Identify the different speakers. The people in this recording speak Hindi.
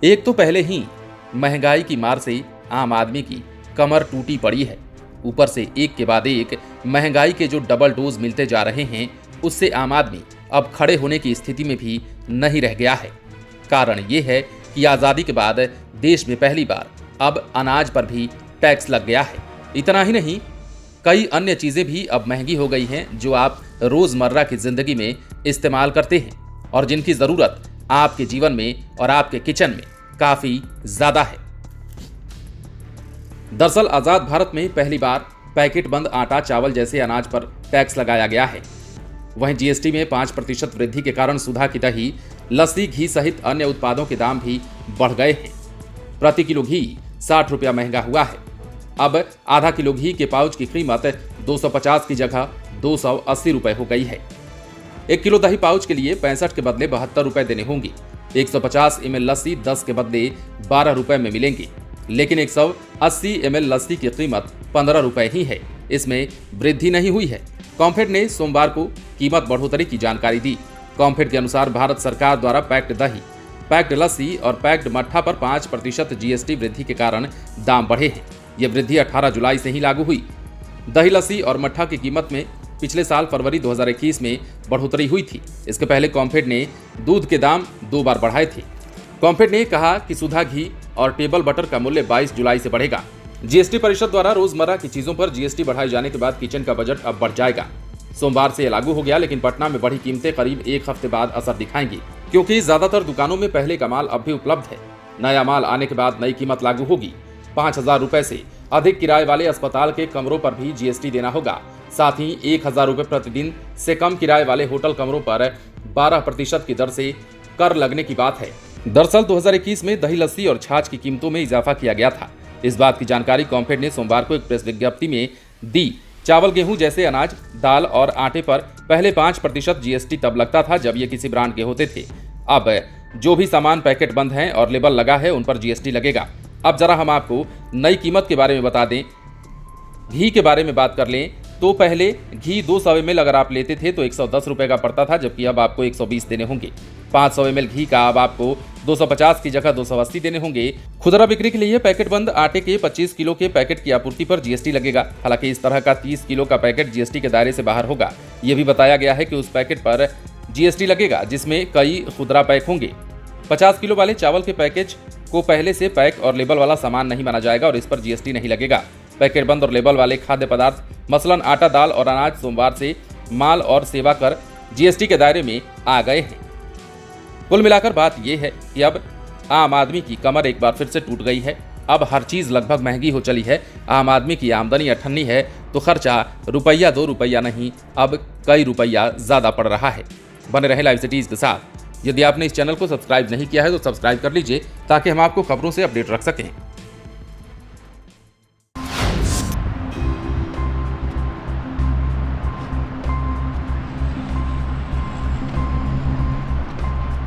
Speaker 1: एक तो पहले ही महंगाई की मार से आम आदमी की कमर टूटी पड़ी है, ऊपर से एक के बाद एक महंगाई के जो डबल डोज मिलते जा रहे हैं, उससे आम आदमी अब खड़े होने की स्थिति में भी नहीं रह गया है। कारण ये है कि आज़ादी के बाद देश में पहली बार अब अनाज पर भी टैक्स लग गया है। इतना ही नहीं, कई अन्य चीज़ें भी अब महंगी हो गई हैं जो आप रोज़मर्रा की ज़िंदगी में इस्तेमाल करते हैं और जिनकी ज़रूरत आपके जीवन में और आपके किचन में काफ़ी ज़्यादा है। दरअसल आज़ाद भारत में पहली बार पैकेट बंद आटा, चावल जैसे अनाज पर टैक्स लगाया गया है। वहीं जीएसटी में 5% वृद्धि के कारण सुधा की दही, लस्सी, घी सहित अन्य उत्पादों के दाम भी बढ़ गए हैं। प्रति किलो घी 60 रुपया महंगा हुआ है। अब आधा किलो घी के पाउच की कीमत 250 की जगह 280 रुपये हो गई है। 1 किलो दही पाउच के लिए 65 के बदले 72 रुपये देने होंगे। 150 ml लस्सी 10 के बदले 12 रुपये में मिलेंगी, लेकिन 180 ml लस्सी की कीमत 15 रुपये ही है। इसमें वृद्धि नहीं हुई है। कॉम्फेड ने सोमवार को कीमत बढ़ोतरी की जानकारी दी। कॉम्फेड के अनुसार भारत सरकार द्वारा पैक्ड दही, पैक्ड लस्सी और पैक्ड मट्ठा पर 5% जीएसटी वृद्धि के कारण दाम बढ़े हैं। यह वृद्धि 18 जुलाई से ही लागू हुई। दही, लस्सी और मट्ठा की कीमत में पिछले साल फरवरी 2021 में बढ़ोतरी हुई थी। इसके पहले कॉम्फेड ने दूध के दाम 2 बार बढ़ाए थे। कॉम्फेड ने कहा कि सुधा घी और टेबल बटर का मूल्य 22 जुलाई से बढ़ेगा। जीएसटी परिषद द्वारा रोजमर्रा की चीजों पर जीएसटी बढ़ाए जाने के बाद किचन का बजट अब बढ़ जाएगा। सोमवार से यह लागू हो गया, लेकिन पटना में बढ़ी कीमतें करीब 1 हफ्ते बाद असर दिखाएंगी, क्योंकि ज्यादातर दुकानों में पहले का माल अब भी उपलब्ध है। नया माल आने के बाद नई कीमत लागू होगी। 5,000 रुपए से अधिक किराए वाले अस्पताल के कमरों पर भी जीएसटी देना होगा। साथ ही 1,000 रुपए प्रतिदिन से कम किराए वाले होटल कमरों पर 12% की दर से कर लगने की बात है। दरअसल 2021 में दही, लस्सी और छाछ की कीमतों में इजाफा किया गया था। इस बात की जानकारी कॉम्फेड ने सोमवार को एक प्रेस विज्ञप्ति में दी। चावल, गेहूं जैसे अनाज, दाल और आटे पर पहले 5% जीएसटी तब लगता था जब ये किसी ब्रांड के होते थे। अब जो भी सामान पैकेट बंद हैं और लेबल लगा है, उन पर जीएसटी लगेगा। अब जरा हम आपको नई कीमत के बारे में बता दें। घी के बारे में बात कर लें तो पहले घी 200 ml अगर आप लेते थे तो 110 रुपये का पड़ता था, जबकि अब आपको 120 देने होंगे। 500 ml घी का अब आपको 250 की जगह 280 देने होंगे। खुदरा बिक्री के लिए पैकेट बंद आटे के 25 किलो के पैकेट की आपूर्ति पर जीएसटी लगेगा। हालांकि इस तरह का 30 किलो का पैकेट जीएसटी के दायरे से बाहर होगा। ये भी बताया गया है कि उस पैकेट पर जीएसटी लगेगा जिसमें कई खुदरा पैक होंगे। 50 किलो वाले चावल के पैकेज को पहले से पैक और लेबल वाला सामान नहीं माना जाएगा और इस पर जीएसटी नहीं लगेगा। पैकेट बंद और लेबल वाले खाद्य पदार्थ मसलन आटा, दाल और अनाज सोमवार से माल और सेवा कर जीएसटी के दायरे में आ गए हैं। कुल मिलाकर बात यह है कि अब आम आदमी की कमर एक बार फिर से टूट गई है। अब हर चीज़ लगभग महंगी हो चली है। आम आदमी की आमदनी अठन्नी है तो खर्चा रुपया 2 रुपया नहीं, अब कई रुपया ज़्यादा पड़ रहा है। बने रहे लाइव सिटीज़ के साथ। यदि आपने इस चैनल को सब्सक्राइब नहीं किया है तो सब्सक्राइब कर लीजिए ताकि हम आपको खबरों से अपडेट रख सकें।